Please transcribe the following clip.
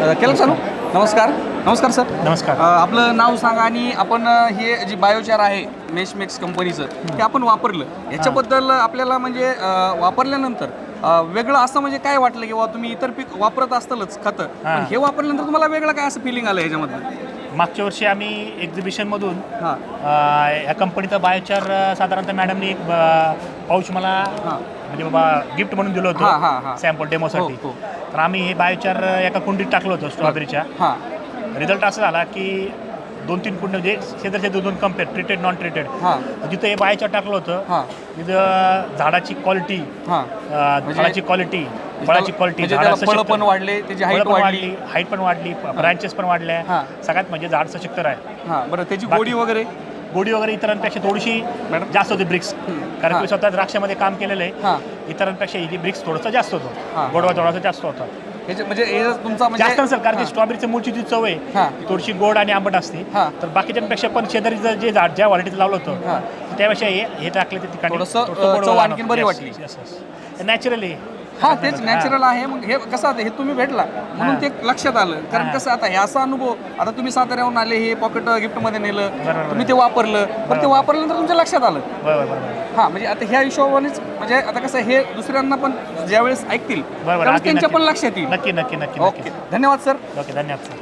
केलं चालू. नमस्कार. नमस्कार सर. नमस्कार. आपलं नाव सांगा आणि आपण हे जी बायोचार आहे मेशमेक्स कंपनीचं ते आपण वापरलं याच्याबद्दल आपल्याला म्हणजे वापरल्यानंतर वेगळं असं म्हणजे काय वाटलं की बाबा तुम्ही इतर पीक वापरत असतालच खतं पण हे वापरल्यानंतर तुम्हाला वेगळं काय असं फिलिंग आलं ह्याच्यामधलं? मागच्या वर्षी आम्ही एक्झिबिशनमधून हां या कंपनीचा बायोचार साधारणतः मॅडमनी एक पाऊच मला म्हणजे बाबा गिफ्ट म्हणून दिलं हां हां होतं हां सॅम्पल डेमोसाठी. हो. तर आम्ही हे बायोचार एका कुंडीत टाकलं होतं स्ट्रॉबेरीच्या. हां रिझल्ट असा झाला की 2-3 कुंड म्हणजे शेजारचे दोन कम्पेअर ट्रीटेड नॉन ट्रीटेड हां जिथं हे बायोचार टाकलं होतं हां तिथं झाडाची क्वालिटी, हां फळाची क्वालिटी, फळाची क्वालिटी, म्हणजे त्याला फळं पण वाढले, त्याची हाईट वाढली, हाईट पण वाढली, ब्रँचेस पण वाढल्या. हां. सगळ्यात म्हणजे झाड सशक्त आहे. हां बरं त्याची गोडी वगैरे गोडी वगैरे इतरांपेक्षा थोडीशी जास्त होती ब्रिक्स. कारण हां. की स्वतः द्राक्षामध्ये काम केलेलं हां आहे. इतरांपेक्षा ही ब्रिक्स थोडंसं जास्त होतं. हां. गोडवा थोडासा जास्त होता. ह्याचे म्हणजे हे तुमचा म्हणजे जास्त नसेल कारण की हां. स्ट्रॉबेरीचं मूळची जी चव आहे हां. ती थोडीशी गोड आणि आंबट असते. हां. तर बाकीच्यांपेक्षा पण शेजारीचं जे झाड ज्या व्हरायटीचं लावलं होतं हां. त्यापेक्षा हे टाकले ते ठिकाणी थोडंसं चव आणखीन बरी वाटली. नॅचरली. हां तेच नॅचरल आहे. मग हे कसं आता हे तुम्ही भेटला म्हणून ते लक्षात आलं. कारण कसं आता हे असा अनुभव आता तुम्ही साताऱ्याहून आले हे पॉकेट गिफ्टमध्ये नेलं बरोबर. तुम्ही ते वापरलं पण ते वापरल्यानंतर तुमच्या लक्षात आलं. बरोबर. हां म्हणजे आता ह्या हिशोबानेच म्हणजे आता कसं हे दुसऱ्यांना पण ज्यावेळेस ऐकतील बरोबर. त्यावेळेस त्यांच्या पण लक्षात येईल. नक्की. ओके धन्यवाद सर. ओके धन्यवाद सर.